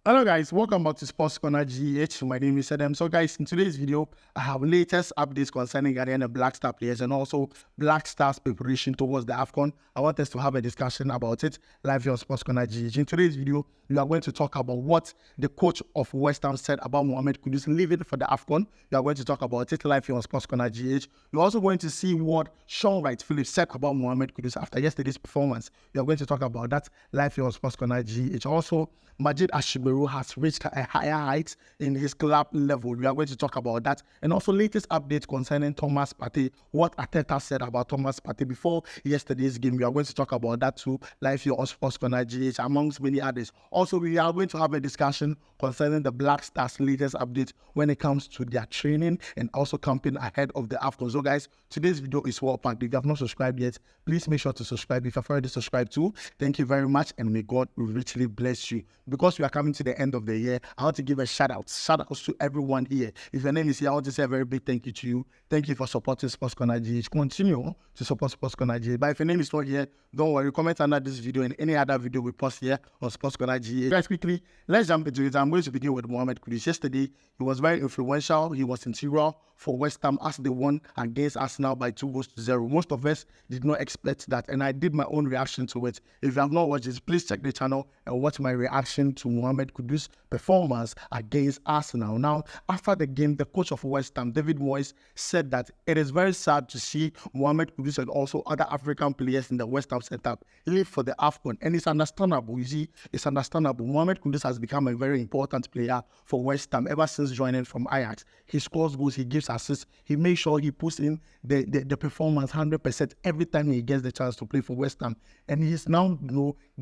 Hello guys, welcome back to Sports Corner GH. My name is Adam. So guys, in today's video, I have latest updates concerning Ghanaian Black Star players and also Black Stars preparation towards the Afcon. I want us to have a discussion about it live here on Sports Corner GH. In today's video, we are going to talk about what the coach of West Ham said about Mohammed Kudus leaving for the Afcon. We are going to talk about it live here on Sports Corner GH. You're also going to see what Sean Wright Phillips said about Mohammed Kudus after yesterday's performance. We are going to talk about that live here on Sports Corner GH. Also, Majeed Ashimeru has reached a higher height in his club level. We are going to talk about that. And also latest update concerning Thomas Partey, what Arteta said about Thomas Partey before yesterday's game. We are going to talk about that too, live here on Sports Corner GH, amongst many others. Also, we are going to have a discussion concerning the Black Stars' latest update when it comes to their training and also camping ahead of the Afcon. So guys, today's video is well packed. If you have not subscribed yet, please make sure to subscribe. If you have already subscribed too, thank you very much and may God richly bless you. Because we are coming to the end of the year, I want to give a shout outs to everyone here. If your name is here, I want to say a very big thank you to you. Thank you for supporting Sports Corner GH. Continue to support Sports Corner GH. But if your name is not here, don't worry. Comment under this video and any other video we post here on Sports Corner GH. Guys, quickly, let's jump into it. I'm going to begin with Mohammed Kudus. Yesterday, he was very influential. He was integral for West Ham as they won against Arsenal by 2-0. Most of us did not expect that, and I did my own reaction to it. If you have not watched this, please check the channel and watch my reaction to Mohammed Kudus' performance against Arsenal. Now, after the game, the coach of West Ham, David Moyes, said that it is very sad to see Mohammed Kudus and also other African players in the West Ham setup leave for the Afcon, and it's understandable. You see, it's understandable. Mohammed Kudus has become a very important player for West Ham ever since joining from Ajax. He scores goals, he gives assists, he makes sure he puts in the performance 100% every time he gets the chance to play for West Ham, and he's now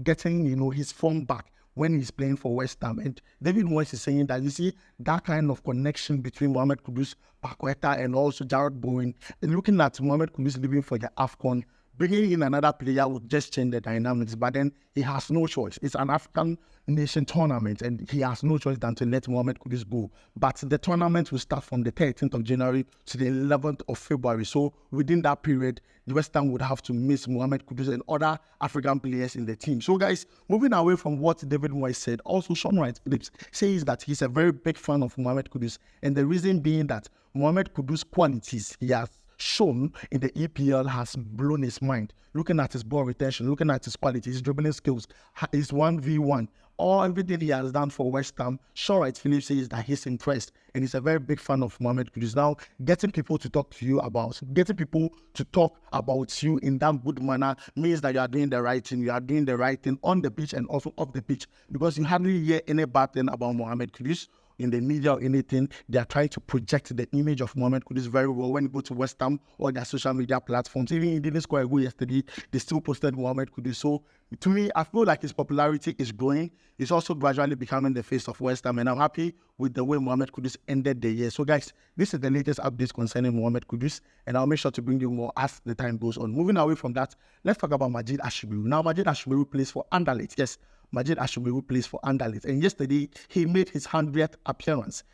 getting his form back when he's playing for West Ham. And David Moyes is saying that, you see, that kind of connection between Mohamed Kudus, Paqueta, and also Jared Bowen, and looking at Mohamed Kudus leaving for the Afcon, bringing in another player would just change the dynamics, but then he has no choice. It's an African nation tournament, and he has no choice than to let Mohammed Kudus go. But the tournament will start from the 13th of January to the 11th of February. So within that period, the West Ham would have to miss Mohammed Kudus and other African players in the team. So guys, moving away from what David Moyes said, also Sean Wright Phillips says that he's a very big fan of Mohammed Kudus, and the reason being that Mohammed Kudus' qualities he has shown in the EPL has blown his mind. Looking at his ball retention, looking at his quality, his dribbling skills, his 1v1, everything he has done for West Ham, Sean Wright Phillips says that he's impressed and he's a very big fan of Mohammed Kudus. Now, getting people to talk to you about, getting people to talk about you in that good manner means that you are doing the right thing. You are doing the right thing on the pitch and also off the pitch, because you hardly hear any bad thing about Mohammed Kudus in the media or anything. They are trying to project the image of Mohammed Kudus very well when you go to West Ham or their social media platforms. Even he didn't score a goal yesterday, they still posted Mohammed Kudus. So to me, I feel like his popularity is growing. He's also gradually becoming the face of West Ham, and I'm happy with the way Mohammed Kudus ended the year. So guys, this is the latest updates concerning Mohammed Kudus, and I'll make sure to bring you more as the time goes on. Moving away from that, let's talk about Majeed Ashimeru. Now, Majeed Ashimeru plays for Anderlecht. Yes, Majeed Ashimeru plays for Anderlecht, and yesterday he made his 100th appearance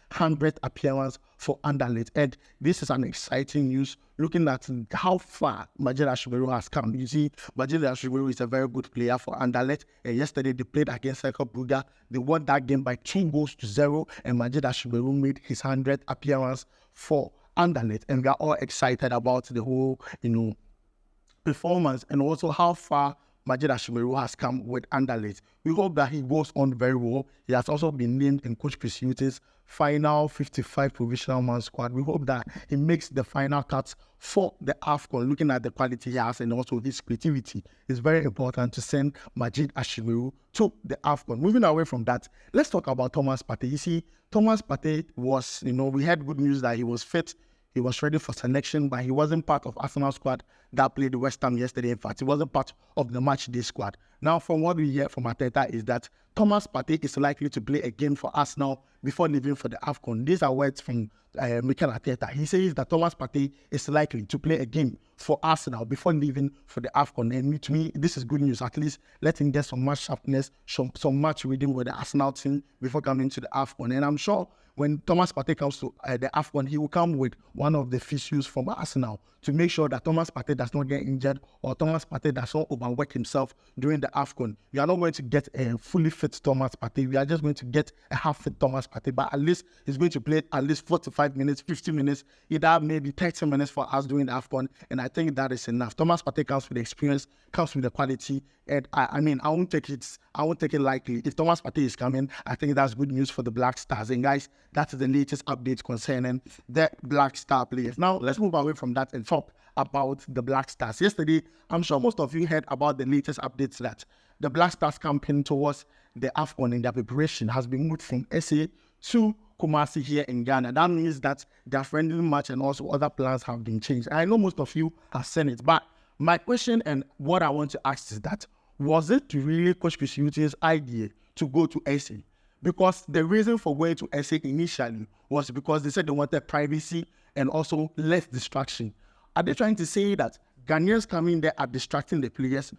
for Anderlecht, and this is an exciting news looking at how far Majeed Ashimeru has come. You see, Majeed Ashimeru is a very good player for Anderlecht, and yesterday they played against Cercle Brugge. They won that game by 2-0, and Majeed Ashimeru made his 100th appearance for Anderlecht, and we are all excited about the whole, performance and also how far Majeed Ashimeru has come with Anderlecht. We hope that he goes on very well. He has also been named in Coach Chris Hutton's final 55 provisional man squad. We hope that he makes the final cuts for the Afcon, looking at the quality he has and also his creativity. It's very important to send Majeed Ashimeru to the Afcon. Moving away from that, let's talk about Thomas Partey. You see, Thomas Partey was, we had good news that he was fit. He was ready for selection, but he wasn't part of Arsenal squad that played West Ham yesterday. In fact, he wasn't part of the match day squad. Now, from what we hear from Arteta is that Thomas Partey is likely to play a game for Arsenal before leaving for the Afcon. These are words from Mikel Arteta. He says that Thomas Partey is likely to play a game for Arsenal before leaving for the Afcon. And to me, this is good news. At least let him get some match sharpness, some match reading with the Arsenal team before coming to the Afcon. And I'm sure when Thomas Partey comes to the Afcon, he will come with one of the fishes from Arsenal to make sure that Thomas Partey does not get injured or Thomas Partey does not overwork himself during the Afcon. You are not going to get a fully fit Thomas Partey. We are just going to get a half-fit Thomas Partey, but at least he's going to play at least 45 minutes, 50 minutes, either maybe 30 minutes for us during the Afcon, and I think that is enough. Thomas Partey comes with the experience, comes with the quality, and I mean, I won't take it lightly. If Thomas Partey is coming, I think that's good news for the Black Stars. And guys, that's the latest update concerning the Black Star players. Now, let's move away from that and talk about the Black Stars. Yesterday, I'm sure most of you heard about the latest updates that the Black Stars campaign towards the Afcon in their preparation has been moved from SA to Kumasi here in Ghana. That means that their friendly match and also other plans have been changed. I know most of you have seen it, but my question and what I want to ask is that, was it really Coach Chris Hughton's idea to go to SA? Because the reason for going to SA initially was because they said they wanted privacy and also less distraction. Are they trying to say that Ghanaians coming there are distracting the players?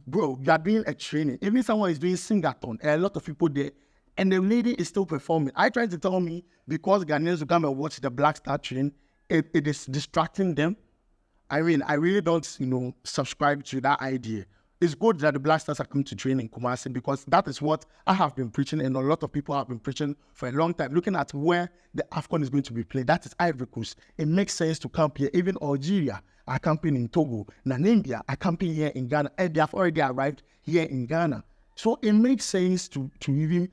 Bro, you are doing a training. Even someone is doing sing-a-thon, a lot of people there, and the lady is still performing. I tried to tell me because Ghanaians will come and watch the Black Star train, it is distracting them. I mean, I really don't, subscribe to that idea. It's good that the Black Stars are coming to train in Kumasi because that is what I have been preaching and a lot of people have been preaching for a long time. Looking at where the Afcon is going to be played, that is Ivory Coast. It makes sense to camp here. Even Algeria are camping in Togo. Namibia are camping here in Ghana. And they have already arrived here in Ghana. So it makes sense to even,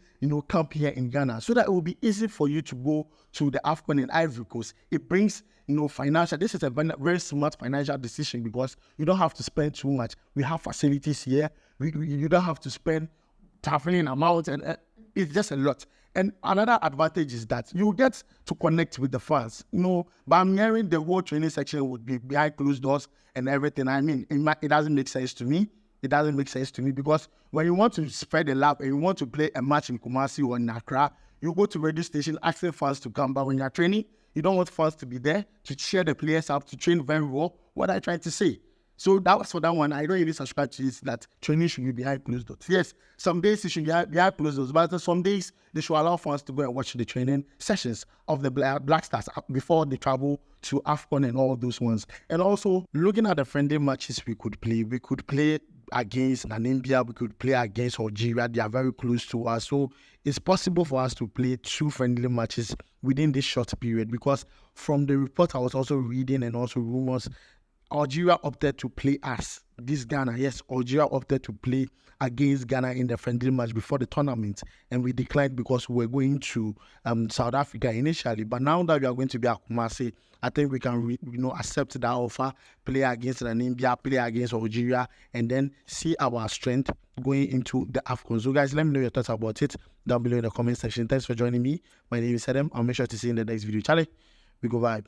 camp here in Ghana so that it will be easy for you to go to the Afcon in Ivory Coast. It brings, financial. This is a very smart financial decision because you don't have to spend too much. We have facilities here. You don't have to spend traveling amounts, and it's just a lot. And another advantage is that you get to connect with the fans. But I'm hearing the whole training section would be behind closed doors and everything. I mean, it doesn't make sense to me. It doesn't make sense to me because when you want to spread the love and you want to play a match in Kumasi or in Accra, you go to radio station asking fans to come. But when you're training, you don't want fans to be there to cheer the players up, to train very well. What am I trying to say? So that was for that one. I don't really subscribe to this, that training should be behind closed doors. Yes, some days it should be behind closed doors, but some days they should allow fans to go and watch the training sessions of the Black Stars before they travel to Afcon and all those ones. And also, looking at the friendly matches we could play against Namibia, we could play against Algeria. They are very close to us. So it's possible for us to play 2 friendly matches within this short period because from the report I was also reading and also rumors, Algeria opted to play us. This Ghana, yes, Algeria opted to play against Ghana in the friendly match before the tournament, and we declined because we were going to South Africa initially. But now that we are going to be at Kumasi, I think we can, accept that offer, play against Namibia, play against Algeria, and then see our strength going into the Afcon. So, guys, let me know your thoughts about it down below in the comment section. Thanks for joining me. My name is Adam. I'll make sure to see you in the next video. Charlie, we go vibe.